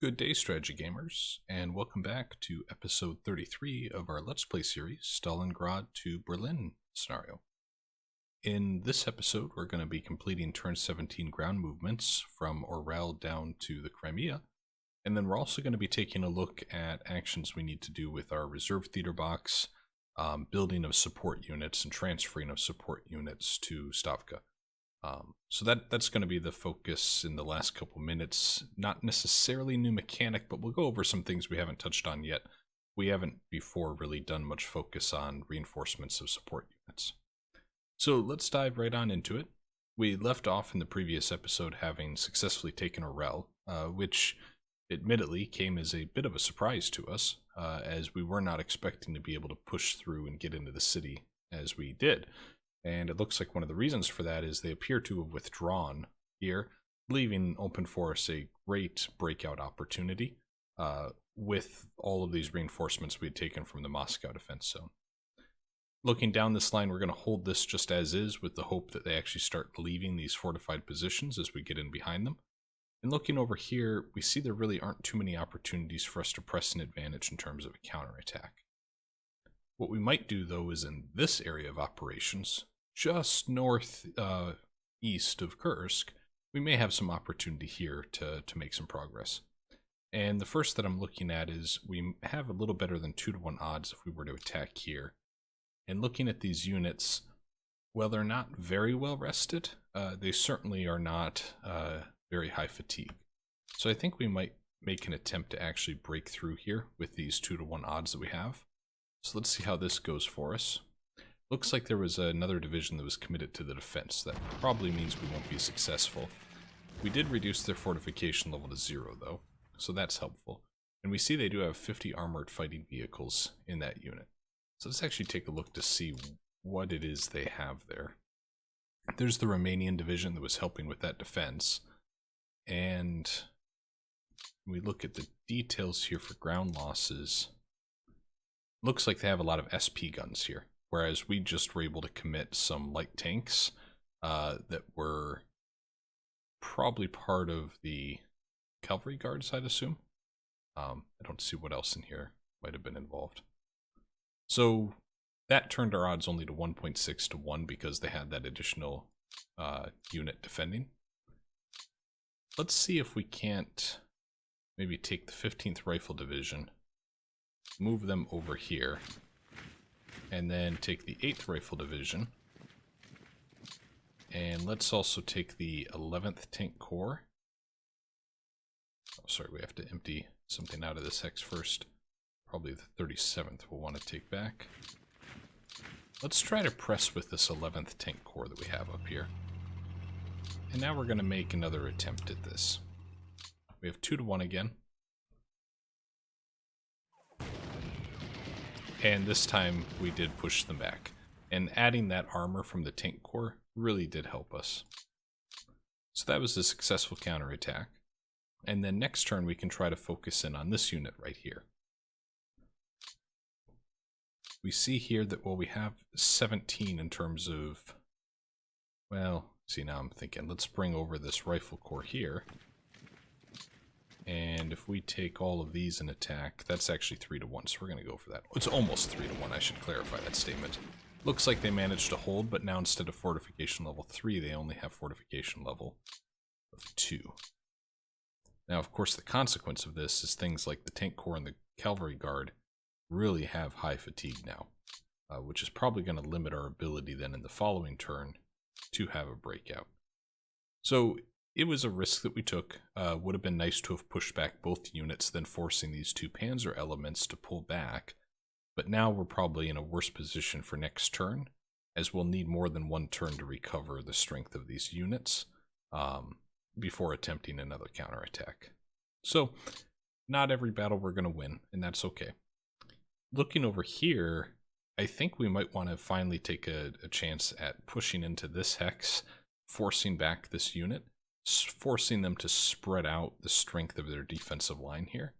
Good day, strategy gamers, and welcome back to episode 33 of our Let's Play series, Stalingrad to Berlin scenario. In this episode, we're going to be completing turn 17 ground movements from Orel down to the Crimea, and then we're also going to be taking a look at actions we need to do with our reserve theater box, building of support units, and transferring of support units to Stavka. So that's going to be the focus in the last couple minutes. Not necessarily new mechanic, but we'll go over some things we haven't touched on yet. We haven't before really done much focus on reinforcements of support units. So let's dive right on into it. We left off in the previous episode having successfully taken Orel, which admittedly came as a bit of a surprise to us, as we were not expecting to be able to push through and get into the city as we did. And it looks like one of the reasons for that is they appear to have withdrawn here, leaving open for us a great breakout opportunity with all of these reinforcements we had taken from the Moscow defense zone. Looking down this line, we're going to hold this just as is with the hope that they actually start leaving these fortified positions as we get in behind them. And looking over here, we see there really aren't too many opportunities for us to press an advantage in terms of a counterattack. What we might do, though, is in this area of operations, just north east of Kursk, we may have some opportunity here to make some progress. And the first that I'm looking at is we have a little better than 2-to-1 odds if we were to attack here. And looking at these units, well, they're not very well rested. They certainly are not very high fatigue. So I think we might make an attempt to actually break through here with these 2-to-1 odds that we have. So let's see how this goes for us. Looks like there was another division that was committed to the defense. That probably means we won't be successful. We did reduce their fortification level to 0, though, so that's helpful. And we see they do have 50 armored fighting vehicles in that unit. So let's actually take a look to see what it is they have there. There's the Romanian division that was helping with that defense. And we look at the details here for ground losses. Looks like they have a lot of SP guns here, whereas we just were able to commit some light tanks that were probably part of the cavalry guards, I'd assume. I don't see what else in here might have been involved. So that turned our odds only to 1.6 to 1 because they had that additional unit defending. Let's see if we can't maybe take the 15th Rifle Division, move them over here, and then take the 8th Rifle Division, and let's also take the 11th Tank Corps. Oh, sorry, we have to empty something out of this hex first. Probably the 37th we'll want to take back. Let's try to press with this 11th Tank Corps that we have up here. And now we're going to make another attempt at this. We have 2-to-1 again. And this time we did push them back. And adding that armor from the Tank Corps really did help us. So that was a successful counterattack. And then next turn we can try to focus in on this unit right here. We see here that, well, we have 17 in terms of, well, see, now I'm thinking, let's bring over this Rifle Corps here. And if we take all of these in attack, that's actually 3-to-1, so we're going to go for that. It's almost 3-to-1, I should clarify that statement. Looks like they managed to hold, but now instead of fortification level 3, they only have fortification level of 2. Now, of course, the consequence of this is things like the Tank Corps and the Cavalry Guard really have high fatigue now, which is probably going to limit our ability then in the following turn to have a breakout. So it was a risk that we took. Would have been nice to have pushed back both units, then forcing these two panzer elements to pull back. But now we're probably in a worse position for next turn, as we'll need more than one turn to recover the strength of these units before attempting another counterattack. So not every battle we're going to win, and that's okay. Looking over here, I think we might want to finally take a chance at pushing into this hex, forcing back this unit, forcing them to spread out the strength of their defensive line here.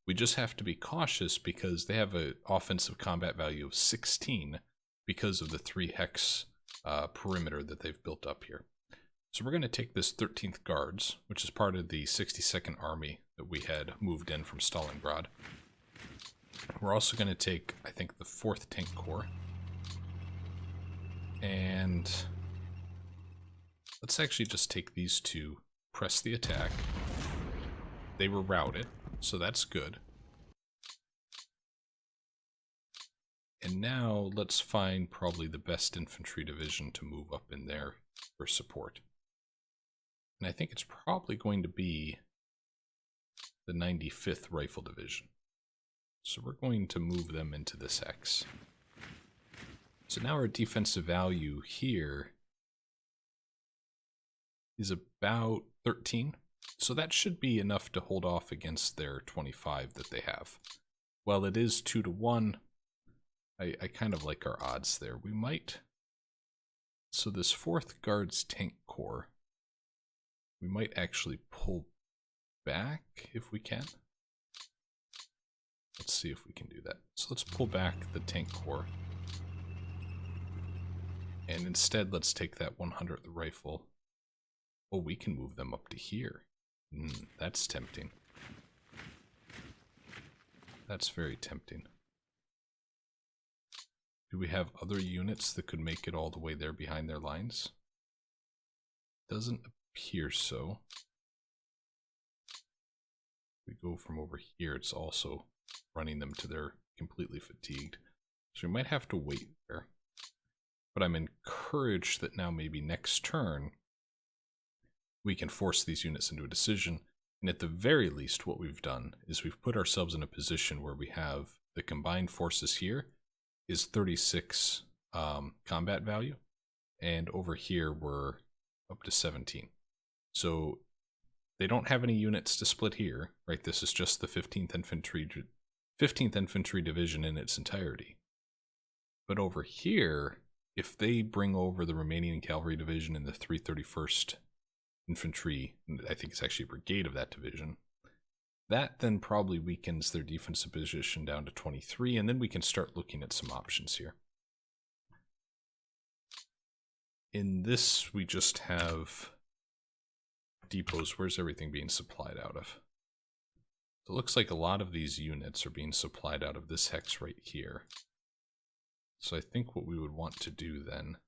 We just have to be cautious because they have an offensive combat value of 16 because of the 3 hex perimeter that they've built up here. So we're going to take this 13th Guards, which is part of the 62nd Army that we had moved in from Stalingrad. We're also going to take, I think, the 4th Tank Corps. And let's actually just take these two, press the attack. They were routed, so that's good. And now let's find probably the best infantry division to move up in there for support. And I think it's probably going to be the 95th Rifle Division. So we're going to move them into this X. So now our defensive value here is about 13. So that should be enough to hold off against their 25 that they have. While it is 2 to 1, I kind of like our odds there. We might... So this 4th Guards Tank Corps, we might actually pull back if we can. Let's see if we can do that. So let's pull back the Tank Corps. And instead, let's take that 100th Rifle. Oh, we can move them up to here. That's tempting. That's very tempting. Do we have other units that could make it all the way there behind their lines? Doesn't appear so. We go from over here, it's also running them to their completely fatigued. So we might have to wait there. But I'm encouraged that now maybe next turn we can force these units into a decision. And at the very least, what we've done is we've put ourselves in a position where we have the combined forces here is 36 combat value, and over here we're up to 17. So they don't have any units to split here, right? This is just the 15th Infantry Division in its entirety. But over here, if they bring over the remaining Cavalry Division and the 331st Infantry, I think it's actually a brigade of that division, that then probably weakens their defensive position down to 23, and then we can start looking at some options here. In this, we just have depots. Where's everything being supplied out of? It looks like a lot of these units are being supplied out of this hex right here. So I think what we would want to do then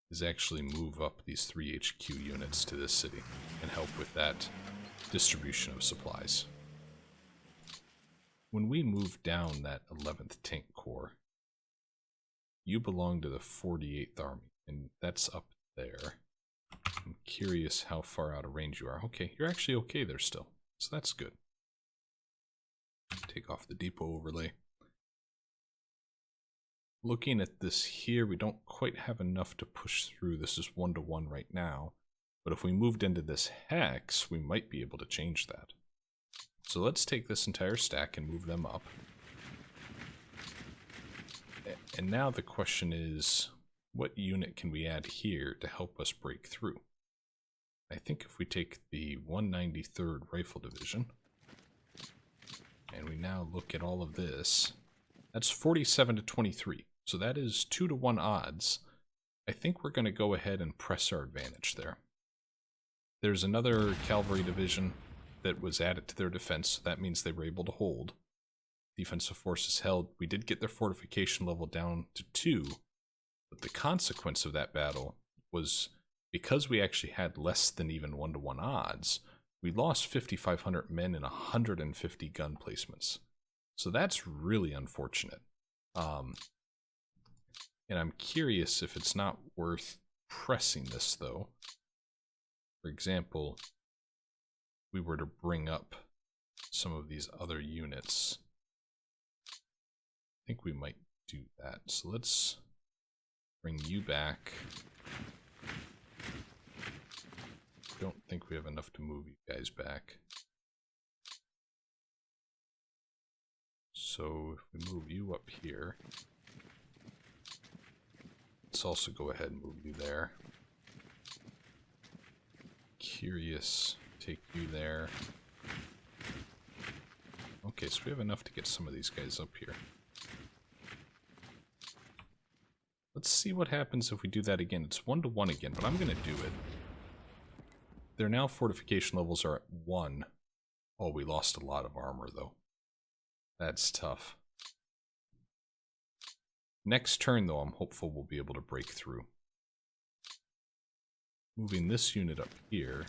is actually move up these 3 HQ units to this city and help with that distribution of supplies. When we move down that 11th Tank Corps, you belong to the 48th Army, and that's up there. I'm curious how far out of range you are. Okay, you're actually okay there still, so that's good. Take off the depot overlay. Looking at this here, we don't quite have enough to push through. This is 1 to 1 right now. But if we moved into this hex, we might be able to change that. So let's take this entire stack and move them up. And now the question is, what unit can we add here to help us break through? I think if we take the 193rd Rifle Division, and we now look at all of this, that's 47 to 23. So that is 2 to 1 odds. I think we're going to go ahead and press our advantage there. There's another cavalry division that was added to their defense, so that means they were able to hold. Defensive forces held. We did get their fortification level down to 2, but the consequence of that battle was, because we actually had less than even 1 to 1 odds, we lost 5,500 men and 150 gun placements. So that's really unfortunate. And I'm curious if it's not worth pressing this, though. For example, we were to bring up some of these other units. I think we might do that. So let's bring you back. Don't think we have enough to move you guys back. So if we move you up here, let's also go ahead and move you there. Curious, take you there. Okay, so we have enough to get some of these guys up here. Let's see what happens if we do that again. It's 1 to 1 again, but I'm going to do it. Their now fortification levels are at 1, Oh, we lost a lot of armor, though. That's tough. Next turn, though, I'm hopeful we'll be able to break through. Moving this unit up here,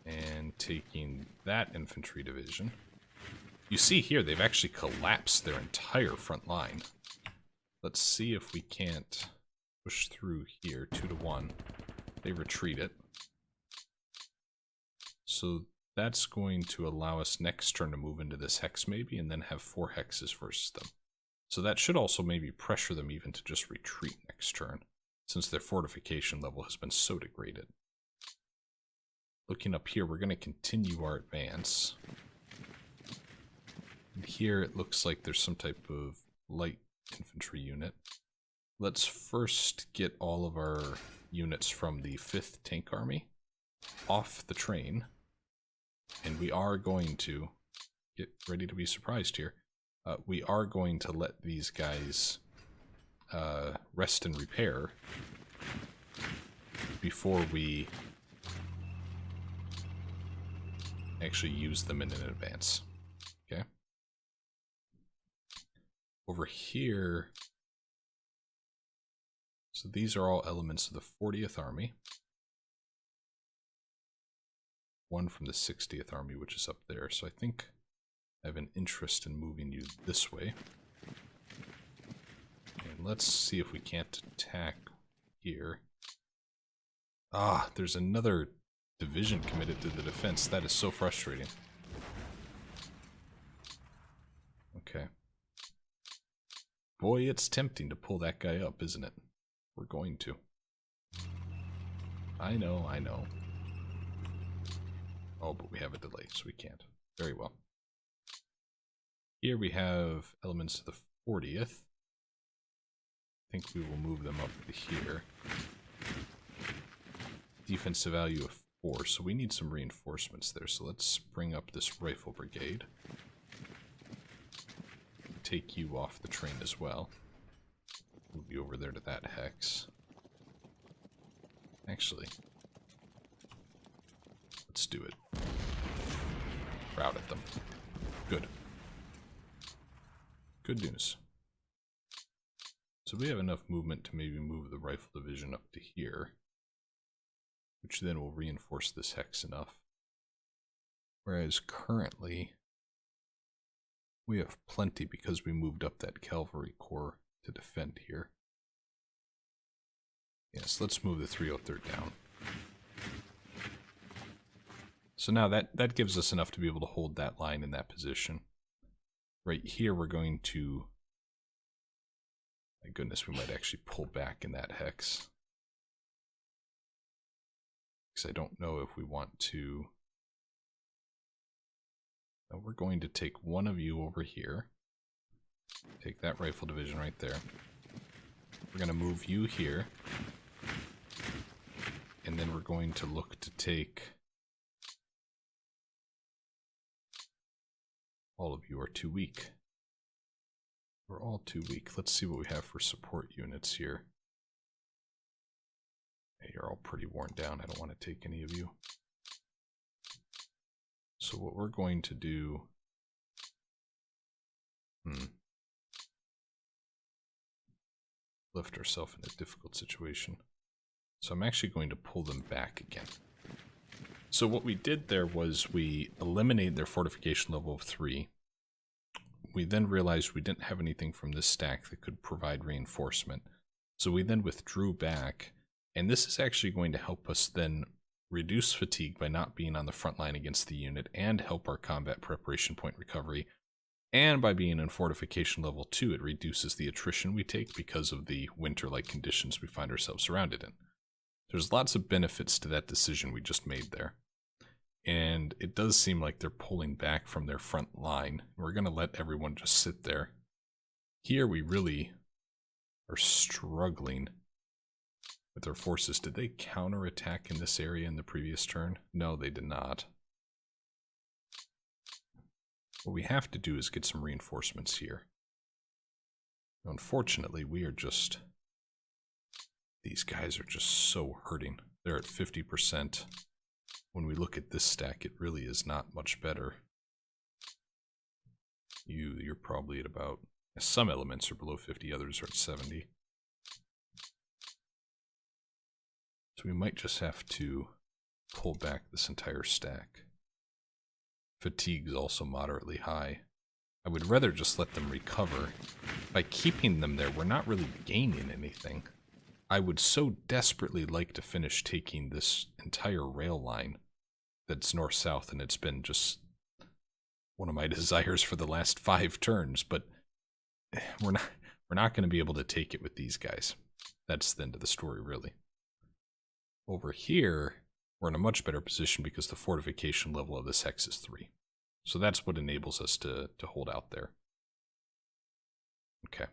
and taking that infantry division. You see here, they've actually collapsed their entire front line. Let's see if we can't push through here, 2-1. They retreat it. So that's going to allow us next turn to move into this hex maybe, and then have 4 hexes versus them. So that should also maybe pressure them even to just retreat next turn, since their fortification level has been so degraded. Looking up here, we're going to continue our advance. And here it looks like there's some type of light infantry unit. Let's first get all of our units from the 5th Tank Army off the train. And we are going to get ready to be surprised here. We are going to let these guys rest and repair before we actually use them in advance. Okay. Over here, so these are all elements of the 40th Army. One from the 60th Army, which is up there. So I think I have an interest in moving you this way. And let's see if we can't attack here. Ah, there's another division committed to the defense. That is so frustrating. Okay. Boy, it's tempting to pull that guy up, isn't it? We're going to. I know, I know. Oh, but we have a delay, so we can't. Very well. Here we have elements of the 40th. I think we will move them up to here. Defensive value of 4, so we need some reinforcements there. So let's bring up this rifle brigade. Take you off the train as well. Move you over there to that hex. Actually, let's do it. Rout at them. Good. Good news. So we have enough movement to maybe move the rifle division up to here, which then will reinforce this hex enough. Whereas currently, we have plenty because we moved up that cavalry corps to defend here. Yes, let's move the 303rd down. So now that gives us enough to be able to hold that line in that position. Right here we're going to... My goodness, we might actually pull back in that hex. Because I don't know if we want to... Now we're going to take one of you over here. Take that rifle division right there. We're going to move you here. And then we're going to look to take... All of you are too weak. We're all too weak. Let's see what we have for support units here. Hey, you're all pretty worn down. I don't want to take any of you. So what we're going to do... Left ourselves in a difficult situation. So I'm actually going to pull them back again. So what we did there was we eliminated their fortification level of 3. We then realized we didn't have anything from this stack that could provide reinforcement. So we then withdrew back, and this is actually going to help us then reduce fatigue by not being on the front line against the unit, and help our combat preparation point recovery. And by being in fortification level 2, it reduces the attrition we take because of the winter-like conditions we find ourselves surrounded in. There's lots of benefits to that decision we just made there. And it does seem like they're pulling back from their front line. We're going to let everyone just sit there. Here we really are struggling with our forces. Did they counterattack in this area in the previous turn? No, they did not. What we have to do is get some reinforcements here. Unfortunately, we are just... These guys are just so hurting. They're at 50%. when we look at this stack, it really is not much better. You're probably at about, some elements are below 50, others are at 70. So we might just have to pull back this entire stack. Fatigue's also moderately high. I would rather just let them recover. By keeping them there, we're not really gaining anything. I would so desperately like to finish taking this entire rail line that's north-south, and it's been just one of my desires for the last 5 turns, but we're not going to be able to take it with these guys. That's the end of the story, really. Over here, we're in a much better position because the fortification level of this hex is 3. So that's what enables us to hold out there. Okay.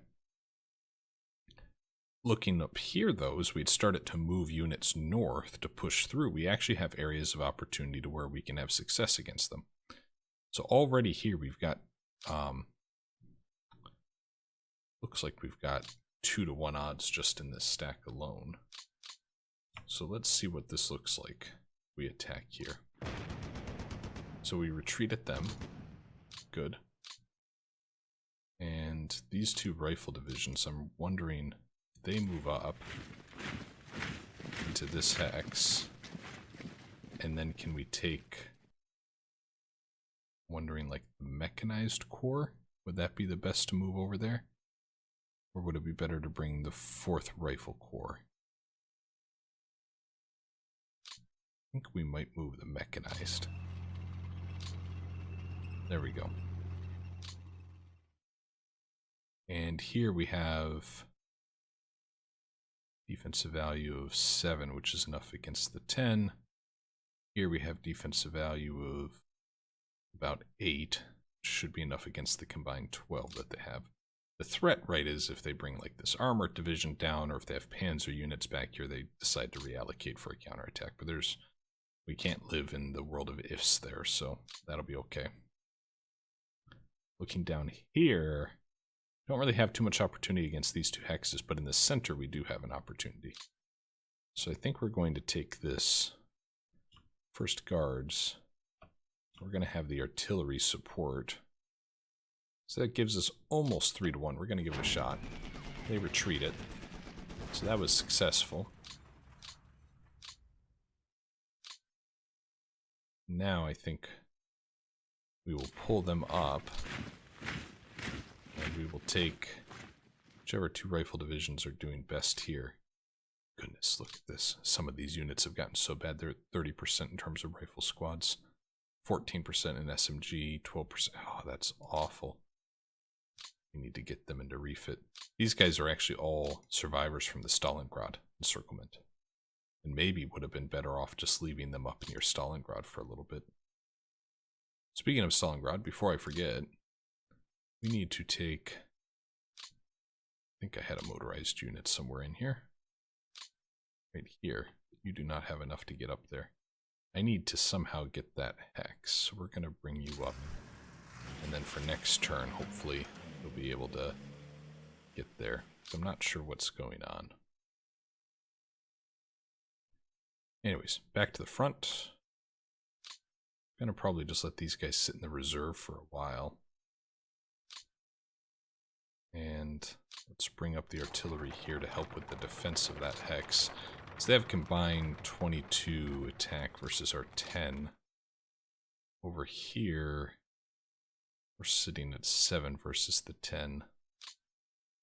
Looking up here, though, as we'd started to move units north to push through, we actually have areas of opportunity to where we can have success against them. So already here we've got, looks like we've got 2-to-1 odds just in this stack alone. So let's see what this looks like. We attack here. So we retreat at them. Good. And these 2 rifle divisions, I'm wondering if they move up into this hex. And then can we take, wondering like the mechanized corps? Would that be the best to move over there? Or would it be better to bring the 4th Rifle Corps? I think we might move the mechanized. There we go. And here we have defensive value of 7, which is enough against the 10. Here we have defensive value of about 8, which should be enough against the combined 12 that they have. The threat, right, is if they bring like this armored division down, or if they have panzer units back here, they decide to reallocate for a counterattack. But we can't live in the world of ifs there, so that'll be okay. Looking down here, don't really have too much opportunity against these 2 hexes, but in the center we do have an opportunity. So I think we're going to take this first guards. We're going to have the artillery support. So that gives us almost 3-to-1. We're going to give it a shot. They retreat it. So that was successful. Now I think we will pull them up. And we will take whichever 2 rifle divisions are doing best here. Goodness, look at this. Some of these units have gotten so bad. They're at 30% in terms of rifle squads. 14% in SMG, 12%. Oh, that's awful. We need to get them into refit. These guys are actually all survivors from the Stalingrad encirclement. And maybe would have been better off just leaving them up near Stalingrad for a little bit. Speaking of Stalingrad, before I forget, we need to take, I think I had a motorized unit somewhere in here. Right here. You do not have enough to get up there. I need to somehow get that hex. So we're going to bring you up. And then for next turn, hopefully, you'll be able to get there. So I'm not sure what's going on. Anyways, back to the front. I'm going to probably just let these guys sit in the reserve for a while. And let's bring up the artillery here to help with the defense of that hex. So they have combined 22 attack versus our 10. Over here, we're sitting at 7 versus the 10.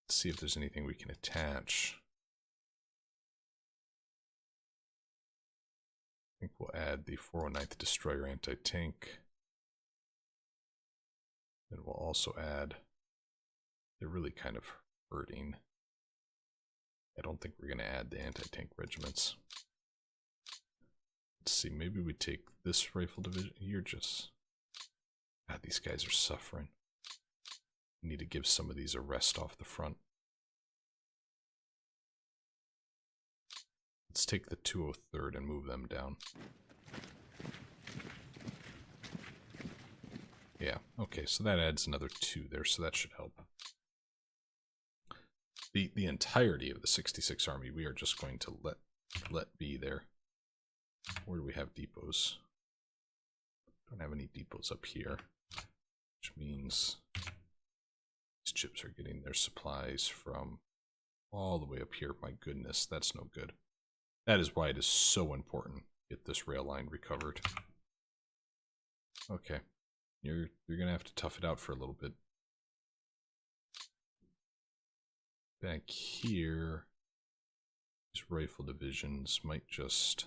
Let's see if there's anything we can attach. I think we'll add the 409th Destroyer Anti-Tank. And we'll also add, they're really kind of hurting. I don't think we're going to add the anti-tank regiments. Let's see, maybe we take this rifle division. You're just, God, these guys are suffering. We need to give some of these a rest off the front. Let's take the 203rd and move them down. Yeah, okay, so that adds another 2 there, so that should help. The entirety of the 66 army we are just going to let be there. Where do we have depots? Don't have any depots up here, which means these chips are getting their supplies from all the way up here. My goodness, that's no good. That is why it is so important to get this rail line recovered. Okay, you're gonna have to tough it out for a little bit. Back here, these rifle divisions might just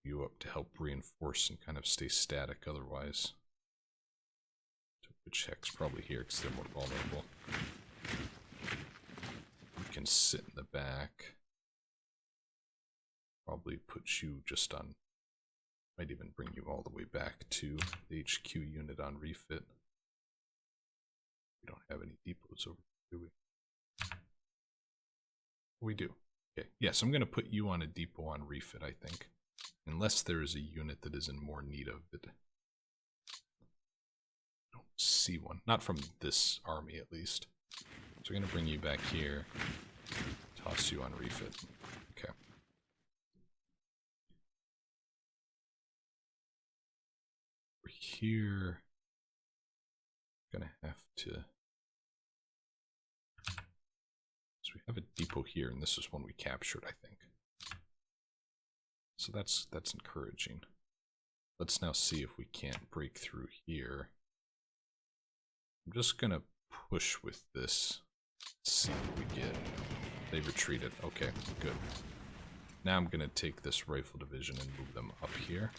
you up to help reinforce and kind of stay static otherwise. Which heck's probably here because they're more vulnerable. You can sit in the back. Probably put you just on, might even bring you all the way back to the HQ unit on refit. We don't have any depots over here, do we? We do. Okay, yes, I'm going to put you on a depot on refit, I think. Unless there is a unit that is in more need of it. I don't see one. Not from this army, at least. So we're going to bring you back here. Toss you on refit. Okay. Over here. Gonna have to. So we have a depot here, and this is one we captured, I think. So that's encouraging. Let's now see if we can't break through here. I'm just gonna push with this. See what we get. They retreated. Okay, good. Now I'm gonna take this rifle division and move them up here.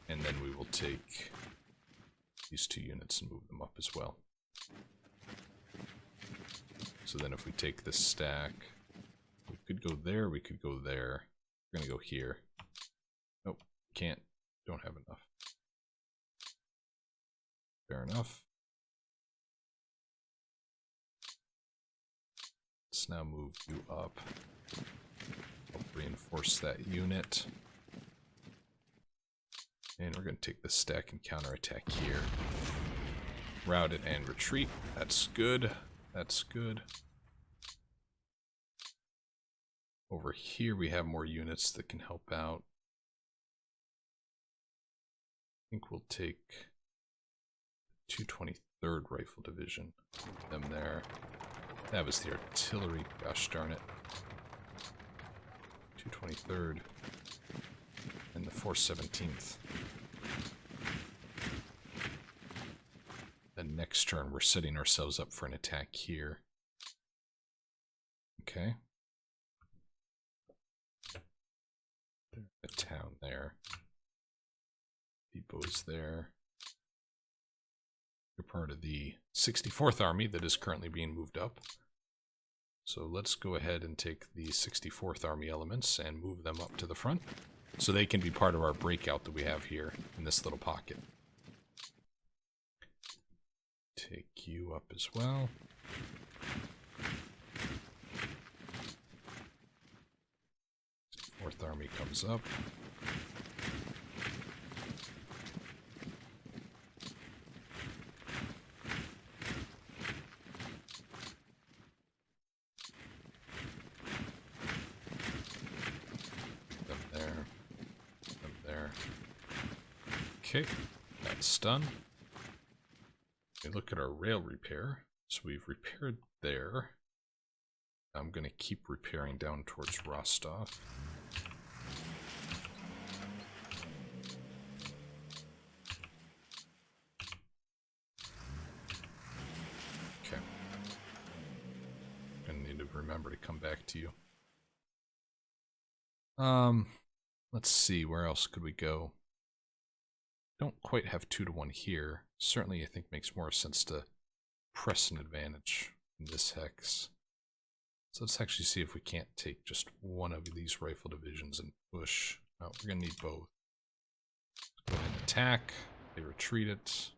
And then we will take these two units and move them up as well. So then if we take this stack, we could go there, we could go there. We're gonna go here. Nope, can't. Don't have enough. Fair enough. Let's now move you up. Help reinforce that unit. And we're gonna take this stack and counterattack here. Route it and retreat. That's good. That's good. Over here we have more units that can help out. I think we'll take 223rd Rifle Division. Put them there. That was the artillery. Gosh darn it. 223rd. And the 417th. Then next turn we're setting ourselves up for an attack here. Okay. There's a town there. Depot's there. You're part of the 64th Army that is currently being moved up. So let's go ahead and take the 64th Army elements and move them up to the front. So they can be part of our breakout that we have here in this little pocket. Take you up as well. Fourth Army comes up. Them there. Them there. Okay, that's done. We look at our rail repair. So we've repaired there. I'm going to keep repairing down towards Rostov. Okay. Gonna need to remember to come back to you. Let's see, where else could we go? Don't quite have 2-to-1 here. Certainly I think makes more sense to press an advantage in this hex. So let's actually see if we can't take just one of these rifle divisions and push. Oh, we're gonna need both. Let's go ahead and attack. They retreat it.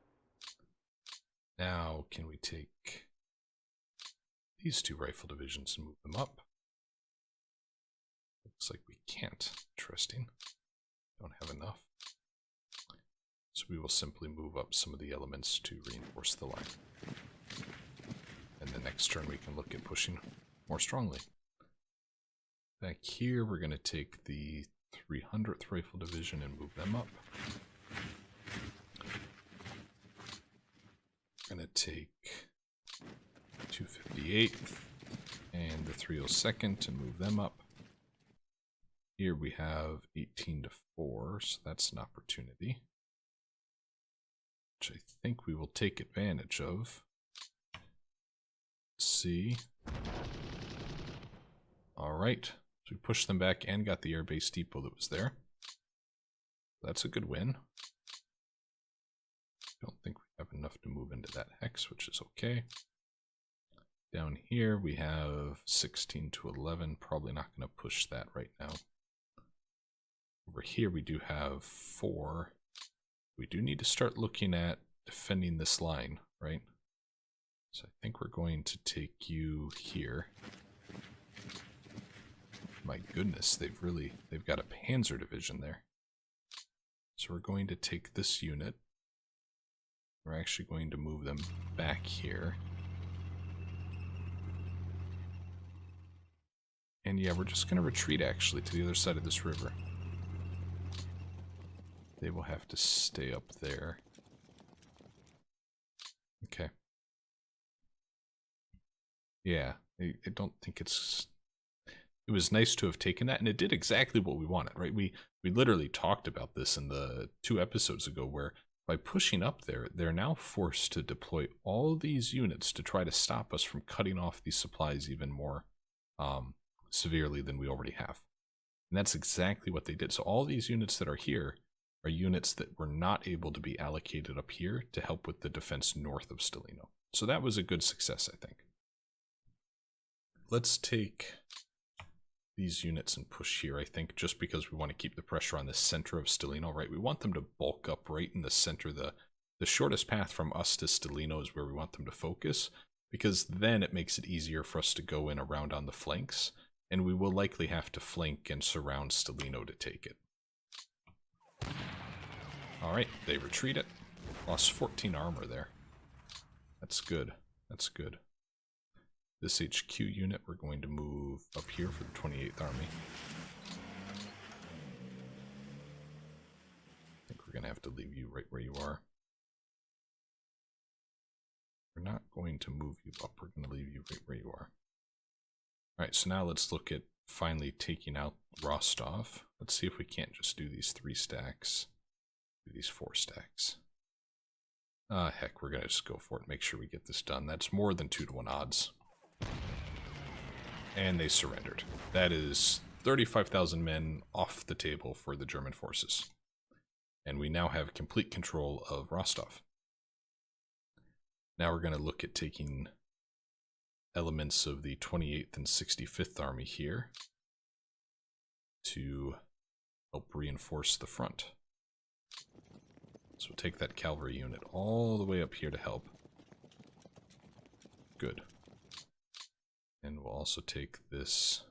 Now can we take these two rifle divisions and move them up? Looks like we can't. Interesting. Don't have enough. So we will simply move up some of the elements to reinforce the line. And the next turn we can look at pushing more strongly. Back here, we're going to take the 300th Rifle Division and move them up. We're going to take 258th and the 302nd and move them up. Here we have 18 to 4, so that's an opportunity, which I think we will take advantage of. Let's see. Alright, so we pushed them back and got the airbase depot that was there. That's a good win. Don't think we have enough to move into that hex, which is okay. Down here we have 16 to 11, probably not going to push that right now. Over here we do have 4. We do need to start looking at defending this line, right? So I think we're going to take you here. My goodness, they've got a Panzer division there. So we're going to take this unit. We're actually going to move them back here. And yeah, we're just going to retreat actually to the other side of this river. They will have to stay up there. Okay. Yeah, I don't think it's... It was nice to have taken that, and it did exactly what we wanted, right? We literally talked about this in the 2 episodes ago, where by pushing up there, they're now forced to deploy all these units to try to stop us from cutting off these supplies even more severely than we already have. And that's exactly what they did. So all these units that are here are units that were not able to be allocated up here to help with the defense north of Stalino. So that was a good success, I think. Let's take these units and push here, I think, just because we want to keep the pressure on the center of Stalino, right? We want them to bulk up right in the center. The shortest path from us to Stalino is where we want them to focus, because then it makes it easier for us to go in around on the flanks, and we will likely have to flank and surround Stalino to take it. Alright, they retreat it. Lost 14 armor there. That's good. That's good. This HQ unit we're going to move up here for the 28th Army. I think we're going to have to leave you right where you are. We're not going to move you up, we're going to leave you right where you are. Alright, so now let's look at finally taking out Rostov. Let's see if we can't just do these 3 stacks. Do these 4 stacks. Heck, we're going to just go for it, make sure we get this done. That's more than 2 to 1 odds. And they surrendered. That is 35,000 men off the table for the German forces. And we now have complete control of Rostov. Now we're going to look at taking elements of the 28th and 65th Army here to help reinforce the front. So we'll take that cavalry unit all the way up here to help. Good. And we'll also take this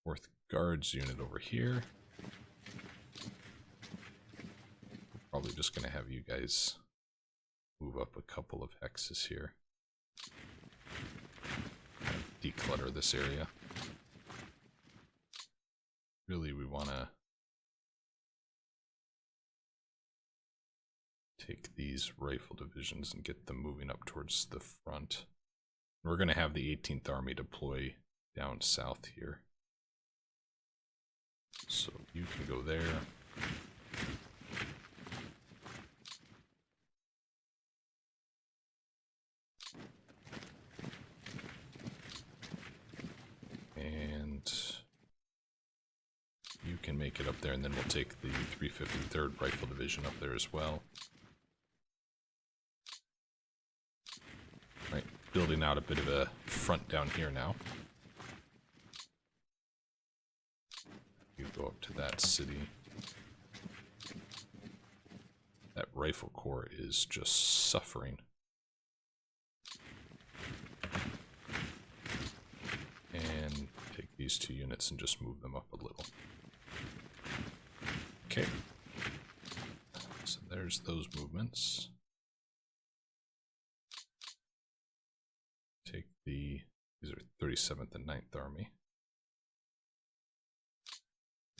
4th Guards unit over here. We're probably just going to have you guys move up a couple of hexes here. Kind of declutter this area. Really, we want to take these rifle divisions and get them moving up towards the front. We're going to have the 18th Army deploy down south here. So you can go there. And you can make it up there, and then we'll take the 353rd Rifle Division up there as well. Right, building out a bit of a front down here now. You go up to that city. That rifle corps is just suffering. And take these 2 units and just move them up a little. Okay. So there's those movements. Take these are 37th and 9th Army.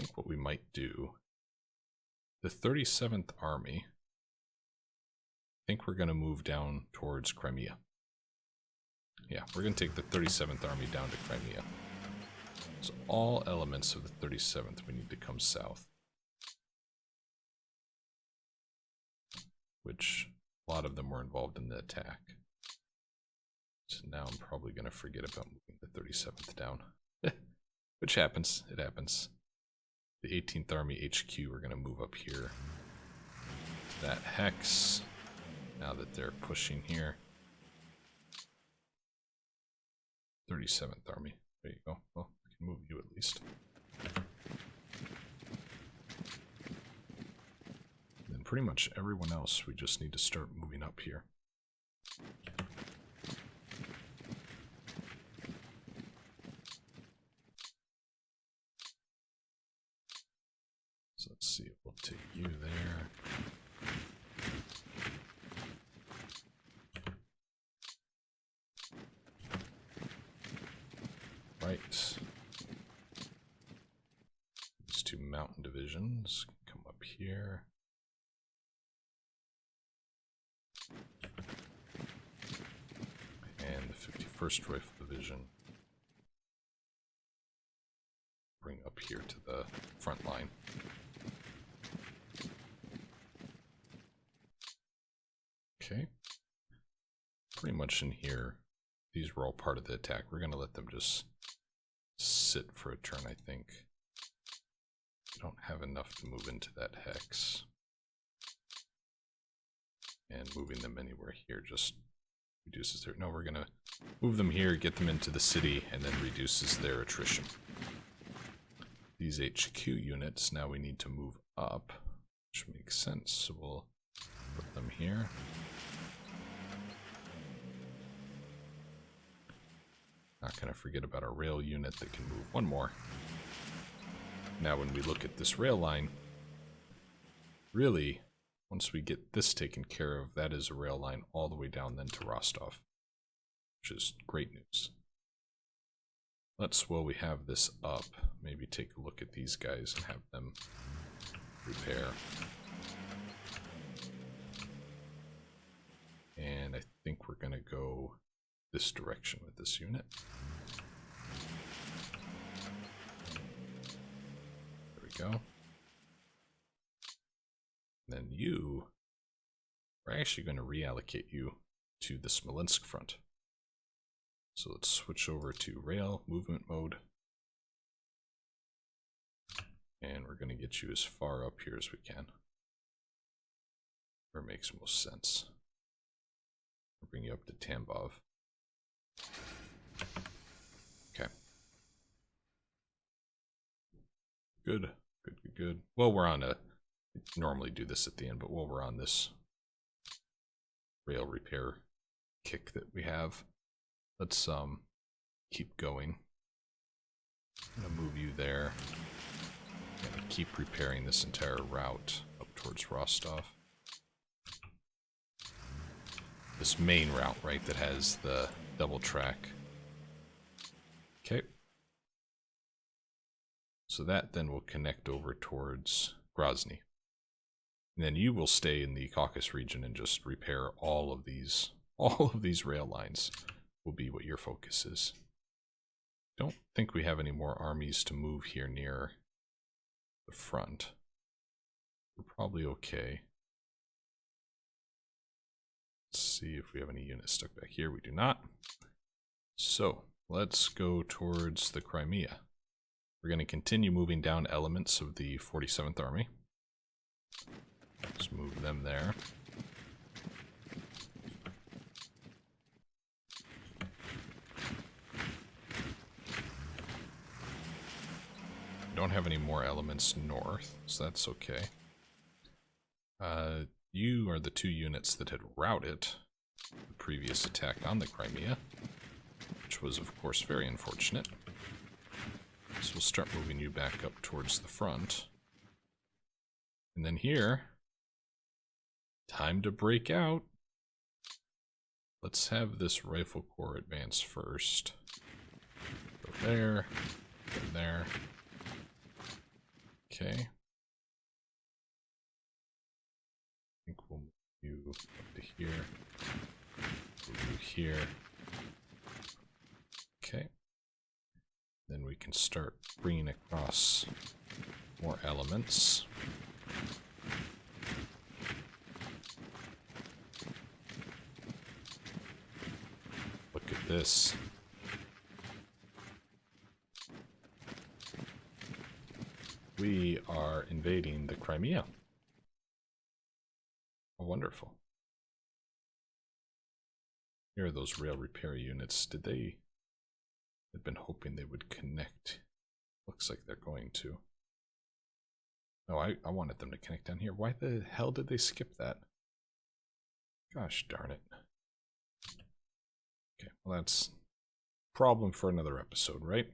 think what we might do, the 37th Army, I think we're going to move down towards Crimea. Yeah, we're going to take the 37th Army down to Crimea. So all elements of the 37th, we need to come south. Which, a lot of them were involved in the attack. So now I'm probably going to forget about moving the 37th down. Which happens, it happens. The 18th Army HQ, we're going to move up here. That hex, now that they're pushing here. 37th Army, there you go. Well, I can move you at least. And then pretty much everyone else, we just need to start moving up here. So let's see, we'll take you there. Right. These two mountain divisions come up here. And the 51st Rifle Division bring up here to the front line. Okay. Pretty much in here, these were all part of the attack. We're going to let them just sit for a turn, I think. We don't have enough to move into that hex. And moving them anywhere here just reduces their... No, we're going to move them here, get them into the city, and then reduces their attrition. These HQ units, now we need to move up, which makes sense. So we'll put them here. Not going to forget about our rail unit that can move one more. Now when we look at this rail line, really, once we get this taken care of, that is a rail line all the way down then to Rostov, which is great news. Let's, while we have this up, maybe take a look at these guys and have them repair. And I think we're going to go this direction with this unit. There we go. Then you, we're actually going to reallocate you to the Smolensk front. So let's switch over to rail movement mode. And we're going to get you as far up here as we can. Where it makes most sense. We'll bring you up to Tambov. Okay. Good. Good, good, good. Well, we're on a... normally do this at the end, but while we're on this rail repair kick that we have, let's keep going. I'm gonna move you there. I'm gonna keep repairing this entire route up towards Rostov. This main route, right, that has the double track. Okay. So that then will connect over towards Grozny. And then you will stay in the Caucasus region and just repair all of these rail lines will be what your focus is. Don't think we have any more armies to move here near the front. We're probably okay. Let's see if we have any units stuck back here. We do not. So let's go towards the Crimea. We're going to continue moving down elements of the 47th Army. Let's move them there. We don't have any more elements north, so that's okay. You are the two units that had routed the previous attack on the Crimea, which was of course very unfortunate. So we'll start moving you back up towards the front. And then here, time to break out. Let's have this Rifle Corps advance first. Go there, go there. Okay. I think we'll move you up to here. Move you here. Okay. Then we can start bringing across more elements. Look at this. We are invading the Crimea. Oh, wonderful. Here are those rail repair units. Did they... I've been hoping they would connect. Looks like they're going to. Oh, I wanted them to connect down here. Why the hell did they skip that? Gosh darn it. Okay, well that's a problem for another episode, right?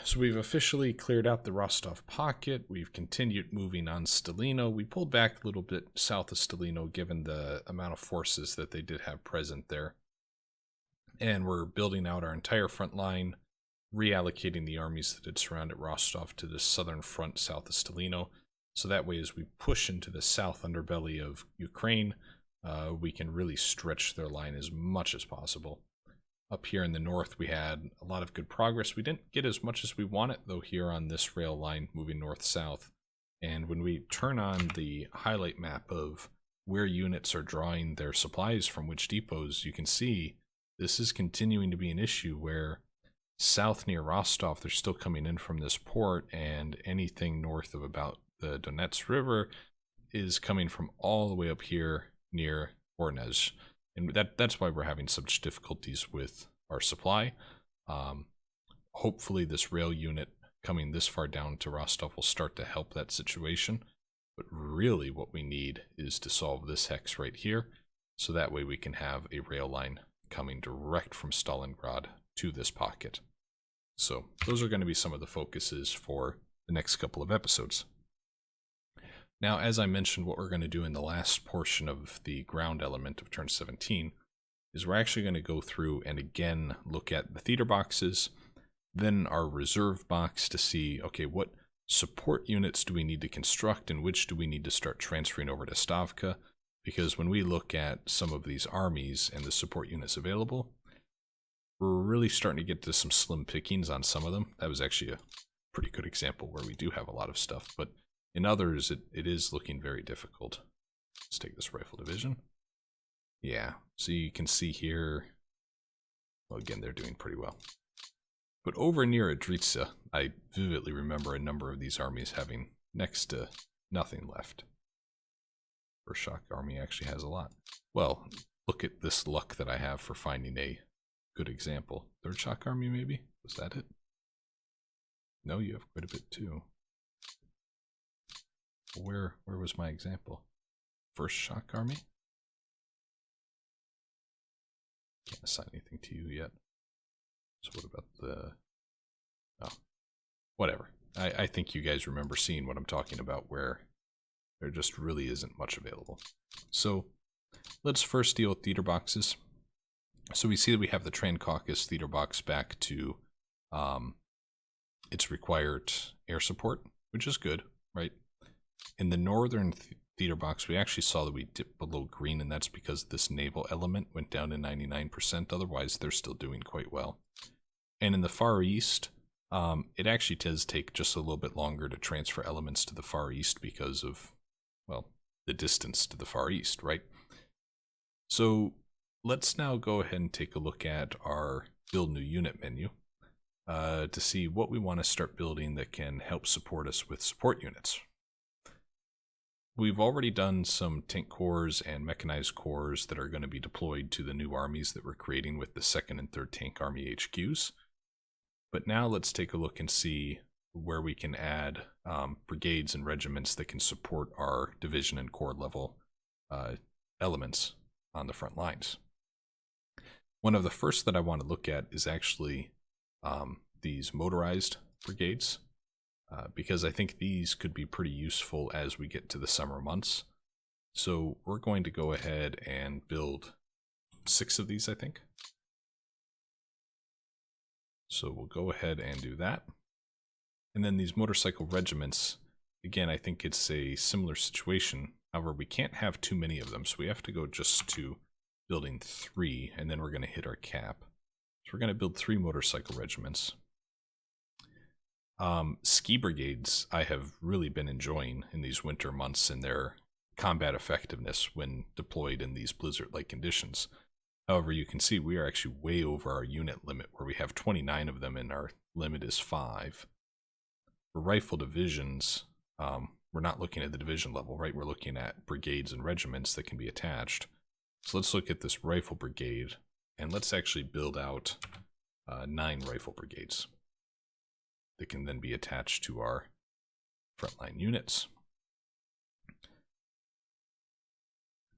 So we've officially cleared out the Rostov pocket. We've continued moving on Stalino. We pulled back a little bit south of Stalino given the amount of forces that they did have present there. And we're building out our entire front line, reallocating the armies that had surrounded Rostov to the southern front south of Stalino. So that way, as we push into the south underbelly of Ukraine, we can really stretch their line as much as possible. Up here in the north, we had a lot of good progress. We didn't get as much as we wanted, though, here on this rail line moving north-south. And when we turn on the highlight map of where units are drawing their supplies from which depots, you can see this is continuing to be an issue where south near Rostov, they're still coming in from this port, and anything north of about the Donets River is coming from all the way up here near Voronezh. And that's why we're having such difficulties with our supply. Hopefully this rail unit coming this far down to Rostov will start to help that situation. But really what we need is to solve this hex right here, so that way we can have a rail line coming direct from Stalingrad to this pocket. So those are going to be some of the focuses for the next couple of episodes. Now, as I mentioned, what we're going to do in the last portion of the ground element of turn 17 is we're actually going to go through and again look at the theater boxes, then our reserve box to see, okay, what support units do we need to construct and which do we need to start transferring over to Stavka? Because when we look at some of these armies and the support units available, we're really starting to get to some slim pickings on some of them. That was actually a pretty good example where we do have a lot of stuff, but in others, it is looking very difficult. Let's take this rifle division. Yeah, so you can see here, well, again, they're doing pretty well. But over near Adritsa, I vividly remember a number of these armies having next to nothing left. First Shock Army actually has a lot. Well, look at this luck that I have for finding a good example. Third Shock Army, maybe? Was that it? No, you have quite a bit too. Where was my example? First Shock Army? Can't assign anything to you yet. So what about the... Oh, whatever. I think you guys remember seeing what I'm talking about, where there just really isn't much available. So let's first deal with theater boxes. So we see that we have the Transcaucasus theater box back to its required air support, which is good, right? In the northern theater box, we actually saw that we dipped below green, and that's because this naval element went down to 99%. Otherwise, they're still doing quite well. And in the far east, it actually does take just a little bit longer to transfer elements to the far east because of, well, the distance to the far east, right? So let's now go ahead and take a look at our Build New Unit menu to see what we want to start building that can help support us with support units. We've already done some tank corps and mechanized corps that are going to be deployed to the new armies that we're creating with the 2nd and 3rd Tank Army HQs. But now let's take a look and see where we can add brigades and regiments that can support our division and corps level elements on the front lines. One of the first that I want to look at is actually these motorized brigades. Because I think these could be pretty useful as we get to the summer months. So we're going to go ahead and build 6 of these, I think. So we'll go ahead and do that. And then these motorcycle regiments, again, I think it's a similar situation. However, we can't have too many of them, so we have to go just to building 3, and then we're going to hit our cap. So we're going to build 3 motorcycle regiments. Ski brigades I have really been enjoying in these winter months in their combat effectiveness when deployed in these blizzard-like conditions. However, you can see we are actually way over our unit limit, where we have 29 of them and our limit is 5. For rifle divisions, we're not looking at the division level, right? We're looking at brigades and regiments that can be attached. So let's look at this rifle brigade, and let's actually build out 9 rifle brigades that can then be attached to our frontline units.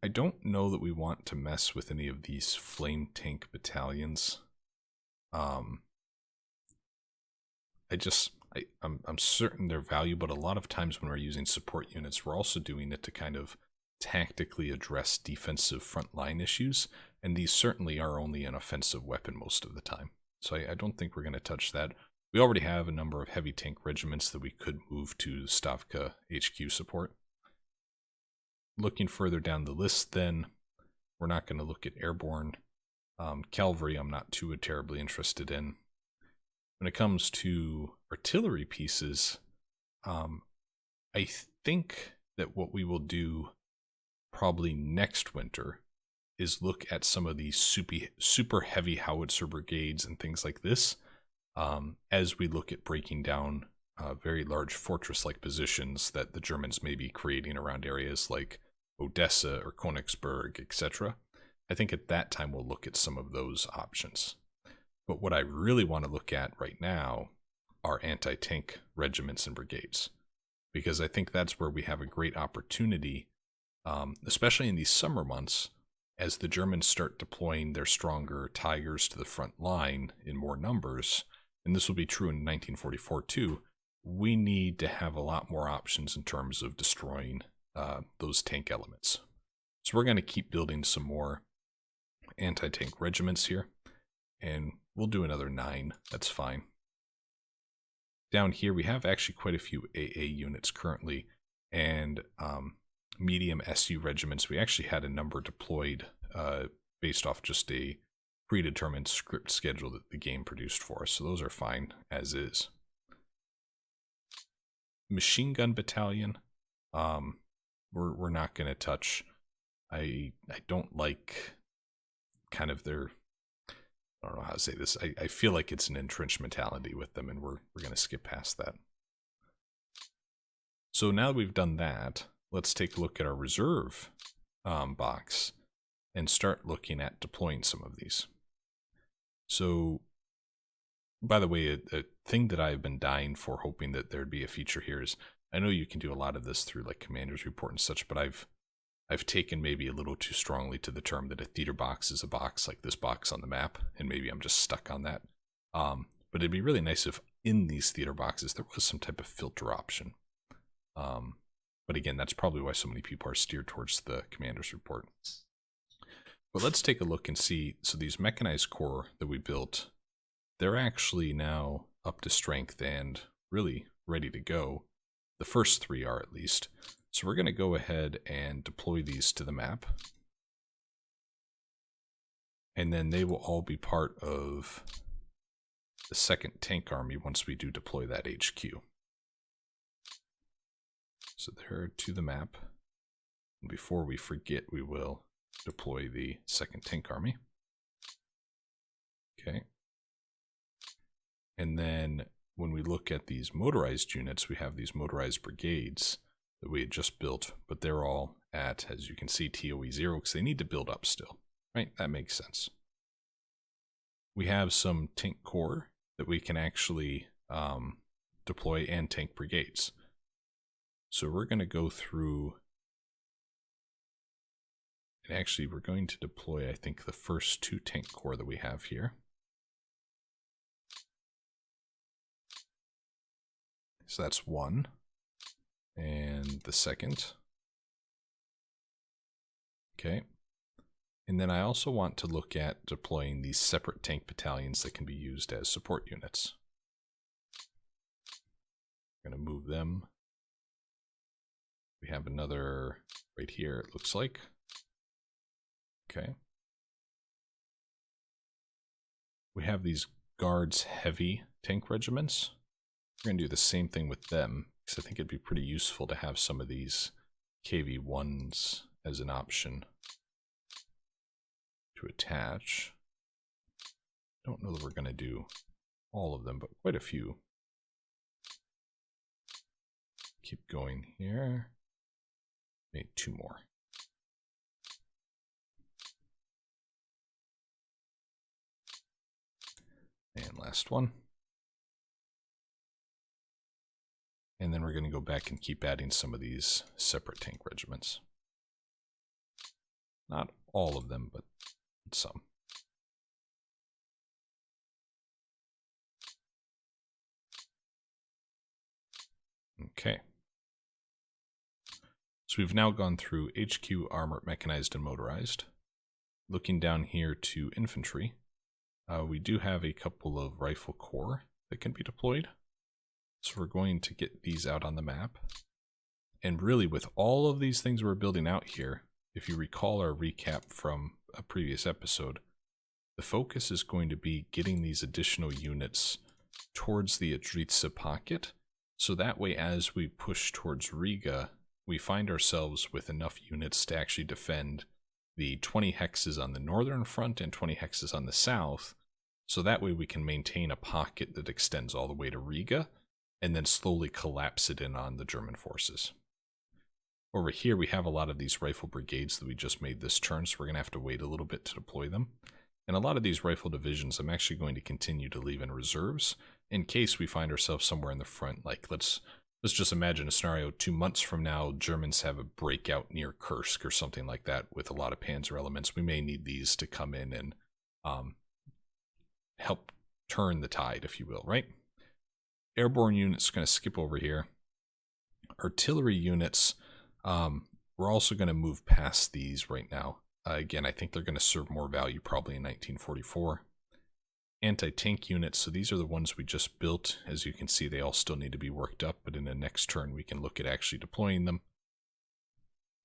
I don't know that we want to mess with any of these flame tank battalions. I'm certain they're valuable, but a lot of times when we're using support units, we're also doing it to kind of tactically address defensive frontline issues, and these certainly are only an offensive weapon most of the time. So I don't think we're going to touch that. We already have a number of heavy tank regiments that we could move to Stavka HQ support. Looking further down the list then, we're not going to look at airborne. Cavalry I'm not too terribly interested in. When it comes to artillery pieces, I think that what we will do probably next winter is look at some of these super heavy howitzer brigades and things like this, as we look at breaking down very large fortress-like positions that the Germans may be creating around areas like Odessa or Königsberg, etc. I think at that time we'll look at some of those options. But what I really want to look at right now are anti-tank regiments and brigades, because I think that's where we have a great opportunity, especially in these summer months, as the Germans start deploying their stronger Tigers to the front line in more numbers, and this will be true in 1944 too. We need to have a lot more options in terms of destroying those tank elements. So we're going to keep building some more anti-tank regiments here, and we'll do another 9. That's fine. Down here we have actually quite a few AA units currently, and medium SU regiments. We actually had a number deployed based off just a predetermined script schedule that the game produced for us, so those are fine as is. Machine gun battalion, we're not going to touch. I don't like kind of their, I don't know how to say this. I feel like it's an entrenched mentality with them, and we're going to skip past that. So now that we've done that, let's take a look at our reserve box and start looking at deploying some of these. So, by the way, a thing that I've been dying for, hoping that there'd be a feature here, is I know you can do a lot of this through like commander's report and such, but I've taken maybe a little too strongly to the term that a theater box is a box like this box on the map, and maybe I'm just stuck on that. But it'd be really nice if in these theater boxes there was some type of filter option. But again, that's probably why so many people are steered towards the commander's report. But let's take a look and see. So these mechanized corps that we built, they're actually now up to strength and really ready to go. The first 3 are at least. So we're going to go ahead and deploy these to the map. And then they will all be part of the 2nd Tank Army once we do deploy that HQ. So they're to the map. And before we forget, we will deploy the 2nd Tank Army. Okay. And then when we look at these motorized units, we have these motorized brigades that we had just built, but they're all at, as you can see, TOE 0 because they need to build up still, right? That makes sense. We have some tank corps that we can actually deploy and tank brigades. So we're going to go through, and actually we're going to deploy, I think, the first 2 tank corps that we have here. So that's 1. And the 2nd. Okay. And then I also want to look at deploying these separate tank battalions that can be used as support units. We're going to move them. We have another right here, it looks like. Okay. We have these guards heavy tank regiments. We're going to do the same thing with them, because I think it'd be pretty useful to have some of these KV-1s as an option to attach. Don't know that we're going to do all of them, but quite a few. Keep going here. Made 2 more. And last one. And then we're going to go back and keep adding some of these separate tank regiments. Not all of them, but some. Okay. So we've now gone through HQ, armored, mechanized, and motorized. Looking down here to infantry, we do have a couple of rifle corps that can be deployed. So we're going to get these out on the map. And really, with all of these things we're building out here, if you recall our recap from a previous episode, the focus is going to be getting these additional units towards the Adritsa pocket. So that way, as we push towards Riga, we find ourselves with enough units to actually defend the 20 hexes on the northern front and 20 hexes on the south. So that way we can maintain a pocket that extends all the way to Riga and then slowly collapse it in on the German forces. Over here we have a lot of these rifle brigades that we just made this turn, so we're going to have to wait a little bit to deploy them. And a lot of these rifle divisions I'm actually going to continue to leave in reserves in case we find ourselves somewhere in the front. Like let's just imagine a scenario 2 months from now, Germans have a breakout near Kursk or something like that with a lot of panzer elements. We may need these to come in and help turn the tide, if you will, right? Airborne units going to skip over here. Artillery units, we're also going to move past these right now. Again, I think they're going to serve more value probably in 1944. Anti-tank units, so these are the ones we just built. As you can see, they all still need to be worked up, but in the next turn we can look at actually deploying them.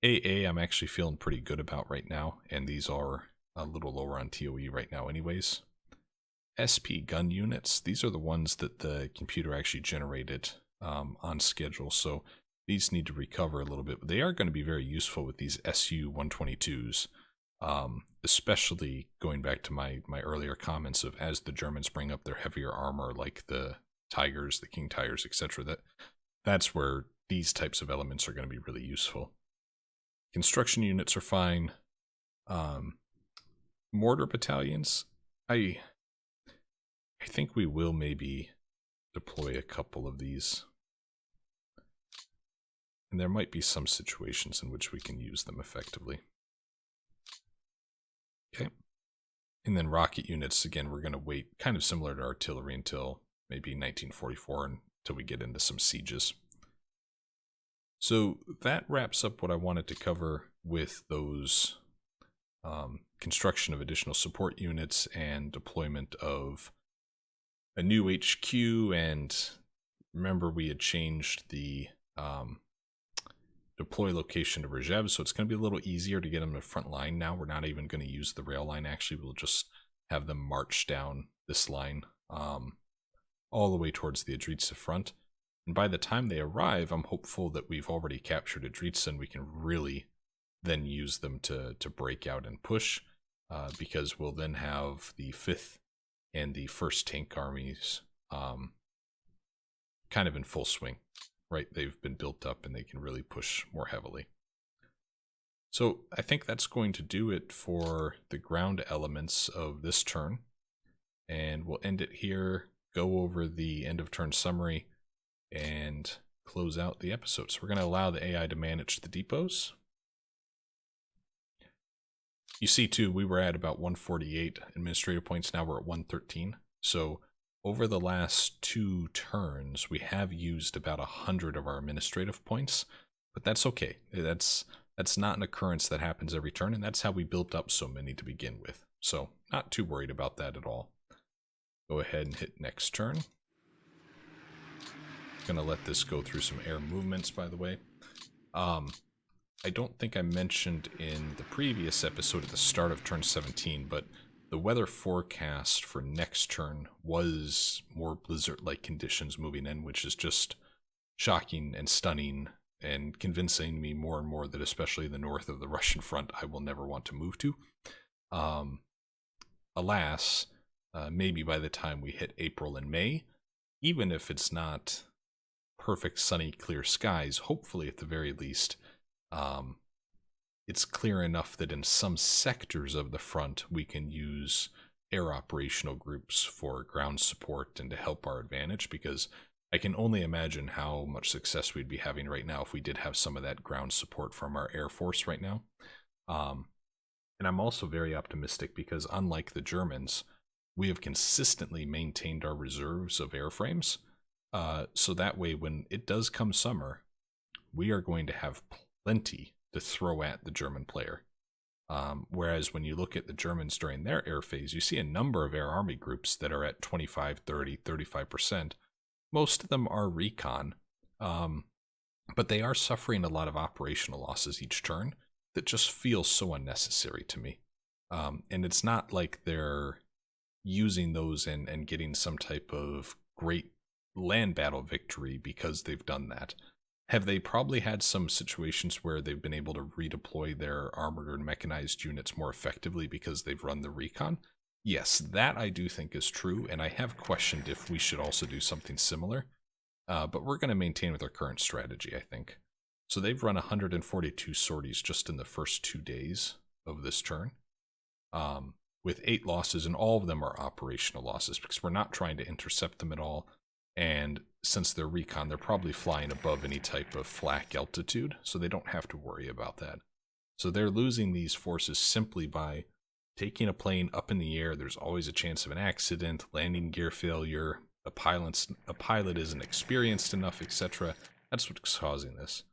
AA I'm actually feeling pretty good about right now, and these are a little lower on TOE right now anyways. SP gun units, these are the ones that the computer actually generated on schedule, so these need to recover a little bit, but they are going to be very useful with these Su-122s. Especially going back to my earlier comments of as the Germans bring up their heavier armor like the Tigers, the King Tigers, etc. That's where these types of elements are going to be really useful. Construction units are fine. Mortar battalions, I think we will maybe deploy a couple of these. And there might be some situations in which we can use them effectively. Okay. And then rocket units, again, we're going to wait, kind of similar to artillery, until maybe 1944, until we get into some sieges. So that wraps up what I wanted to cover with those construction of additional support units and deployment of a new HQ. And remember, we had changed the deploy location to Rzhev, so it's going to be a little easier to get them to the front line now. We're not even going to use the rail line, actually. We'll just have them march down this line all the way towards the Adritsa front. And by the time they arrive, I'm hopeful that we've already captured Adritsa and we can really then use them to break out and push, because we'll then have the 5th and the 1st Tank Armies kind of in full swing. Right, they've been built up and they can really push more heavily. So I think that's going to do it for the ground elements of this turn. And we'll end it here, go over the end of turn summary, and close out the episode. So we're going to allow the AI to manage the depots. You see too, we were at about 148 administrative points, now we're at 113. So over the last 2 turns, we have used about 100 of our administrative points, but that's okay. That's not an occurrence that happens every turn, and that's how we built up so many to begin with. So not too worried about that at all. Go ahead and hit next turn. Gonna let this go through some air movements, by the way. I don't think I mentioned in the previous episode at the start of turn 17, but the weather forecast for next turn was more blizzard-like conditions moving in, which is just shocking and stunning and convincing me more and more that especially the north of the Russian front I will never want to move to. Alas, maybe by the time we hit April and May, even if it's not perfect sunny clear skies, hopefully at the very least, it's clear enough that in some sectors of the front we can use air operational groups for ground support and to help our advantage, because I can only imagine how much success we'd be having right now if we did have some of that ground support from our Air Force right now. And I'm also very optimistic because unlike the Germans, we have consistently maintained our reserves of airframes. So that way, when it does come summer, we are going to have plenty to throw at the German player. Whereas when you look at the Germans during their air phase, you see a number of air army groups that are at 25, 30, 35%. Most of them are recon, but they are suffering a lot of operational losses each turn that just feel so unnecessary to me. And it's not like they're using those and getting some type of great land battle victory because they've done that. Have they probably had some situations where they've been able to redeploy their armored and mechanized units more effectively because they've run the recon? Yes, that I do think is true, and I have questioned if we should also do something similar. But we're going to maintain with our current strategy, I think. So they've run 142 sorties just in the first 2 days of this turn, with 8 losses, and all of them are operational losses because we're not trying to intercept them at all. And since they're recon, they're probably flying above any type of flak altitude, so they don't have to worry about that. So they're losing these forces simply by taking a plane up in the air. There's always a chance of an accident, landing gear failure, a pilot isn't experienced enough, etc. That's what's causing this.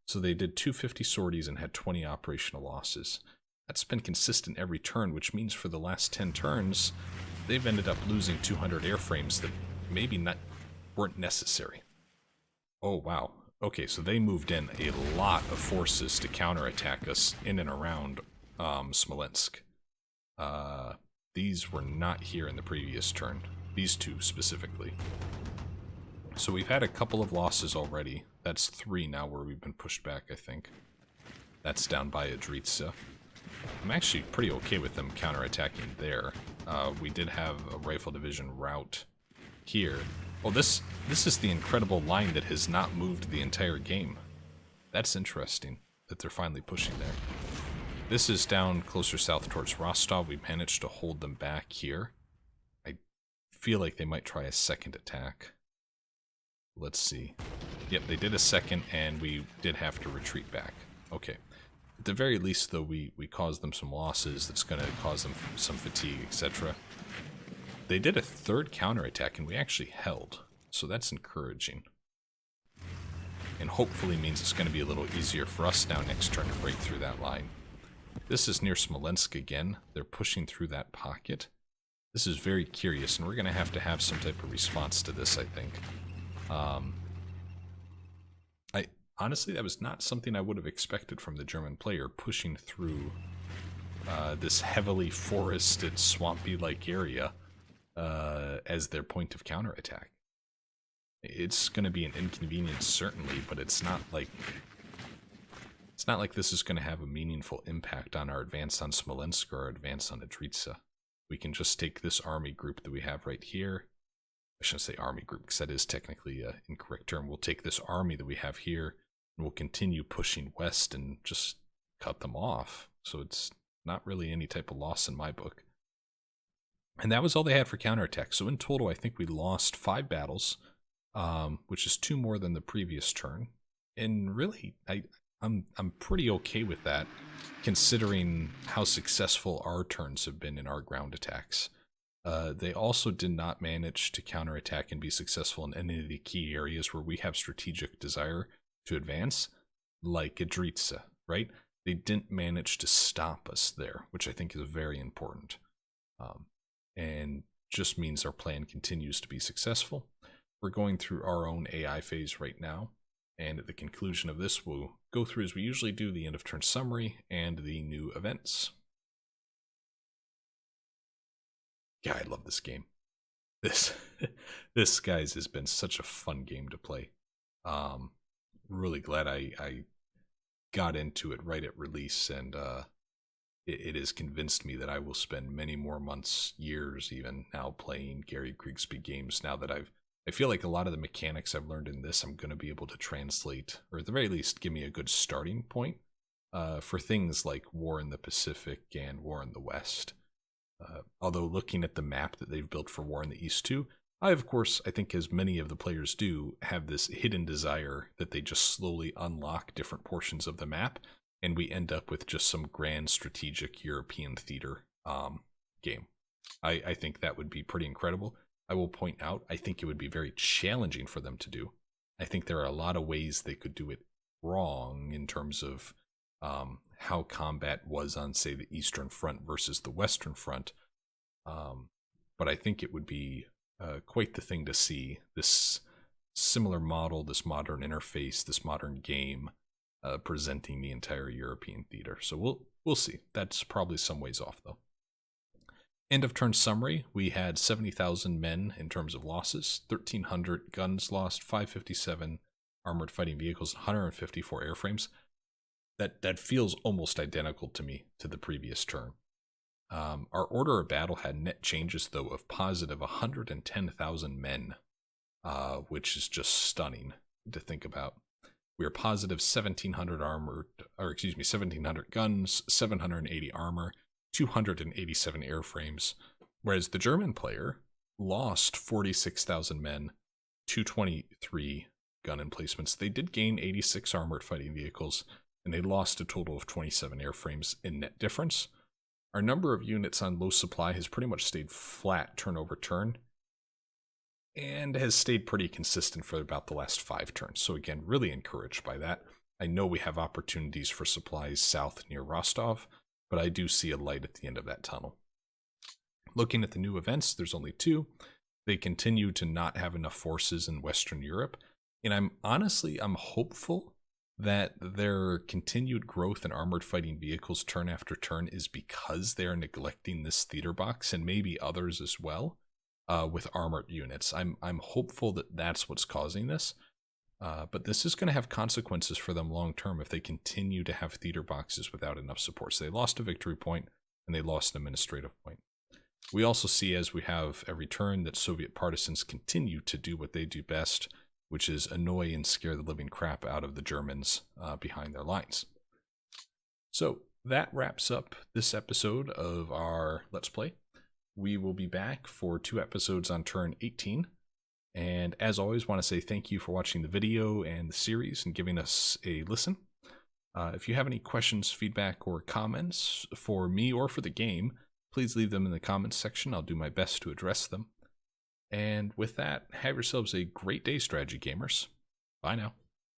So they did 250 sorties and had 20 operational losses. That's been consistent every turn, which means for the last 10 turns, they've ended up losing 200 airframes that maybe weren't necessary. Oh, wow. Okay, so they moved in a lot of forces to counterattack us in and around Smolensk. These were not here in the previous turn. These two specifically. So we've had a couple of losses already. That's 3 now where we've been pushed back, I think. That's down by Adritsa. I'm actually pretty okay with them counterattacking there. We did have a rifle division route here. Oh, this is the incredible line that has not moved the entire game. That's interesting that they're finally pushing there. This is down closer south towards Rostov. We managed to hold them back here. I feel like they might try a second attack. Let's see. Yep, they did a second, and we did have to retreat back. Okay. At the very least, though, we caused them some losses. That's going to cause them some fatigue, etc. They did a third counterattack, and we actually held. So that's encouraging. And hopefully means it's going to be a little easier for us now next turn to break through that line. This is near Smolensk again. They're pushing through that pocket. This is very curious, and we're going to have some type of response to this, I think. Honestly, that was not something I would have expected from the German player, pushing through this heavily forested, swampy-like area as their point of counterattack. It's going to be an inconvenience, certainly, but it's not like this is going to have a meaningful impact on our advance on Smolensk or our advance on Adritsa. We can just take this army group that we have right here. I shouldn't say army group, because that is technically an incorrect term. We'll take this army that we have here, and we'll continue pushing west and just cut them off. So it's not really any type of loss in my book. And that was all they had for counterattack. So in total, I think we lost 5 battles, which is 2 more than the previous turn. And really, I'm pretty okay with that, considering how successful our turns have been in our ground attacks. They also did not manage to counterattack and be successful in any of the key areas where we have strategic desire to advance, like Adritsa, right? They didn't manage to stop us there, which I think is very important. And just means our plan continues to be successful. We're going through our own AI phase right now, and at the conclusion of this, we'll go through, as we usually do, the end of turn summary and the new events. Yeah, I love this game. This guys has been such a fun game to play. Really glad I got into it right at release, and it has convinced me that I will spend many more months, years even, now playing Gary Grigsby games. Now that I feel like a lot of the mechanics I've learned in this, I'm going to be able to translate, or at the very least, give me a good starting point for things like War in the Pacific and War in the West. Although looking at the map that they've built for War in the East too, I, of course, I think as many of the players do, have this hidden desire that they just slowly unlock different portions of the map, and we end up with just some grand strategic European theater game. I think that would be pretty incredible. I will point out, I think it would be very challenging for them to do. I think there are a lot of ways they could do it wrong in terms of how combat was on, say, the Eastern Front versus the Western Front. But I think it would be quite the thing to see this similar model, this modern interface, this modern game presenting the entire European theater. So we'll see. That's probably some ways off, though. End of turn summary, we had 70,000 men in terms of losses, 1,300 guns lost, 557 armored fighting vehicles, 154 airframes. That feels almost identical to me to the previous turn. Our order of battle had net changes, though, of positive 110,000 men, which is just stunning to think about. We are positive 1,700 1,700 guns, 780 armor, 287 airframes, whereas the German player lost 46,000 men, 223 gun emplacements. They did gain 86 armored fighting vehicles, and they lost a total of 27 airframes in net difference. Our number of units on low supply has pretty much stayed flat turn over turn, and has stayed pretty consistent for about the last 5 turns. So again, really encouraged by that. I know we have opportunities for supplies south near Rostov, but I do see a light at the end of that tunnel. Looking at the new events, there's only 2. They continue to not have enough forces in Western Europe, and I'm hopeful that their continued growth in armored fighting vehicles turn after turn is because they are neglecting this theater box, and maybe others as well, with armored units. I'm hopeful that that's what's causing this, but this is going to have consequences for them long term if they continue to have theater boxes without enough support. So they lost a victory point, and they lost an administrative point. We also see, as we have every turn, that Soviet partisans continue to do what they do best, which is annoy and scare the living crap out of the Germans behind their lines. So that wraps up this episode of our Let's Play. We will be back for 2 episodes on turn 18. And as always, want to say thank you for watching the video and the series and giving us a listen. If you have any questions, feedback, or comments for me or for the game, please leave them in the comments section. I'll do my best to address them. And with that, have yourselves a great day, strategy gamers. Bye now.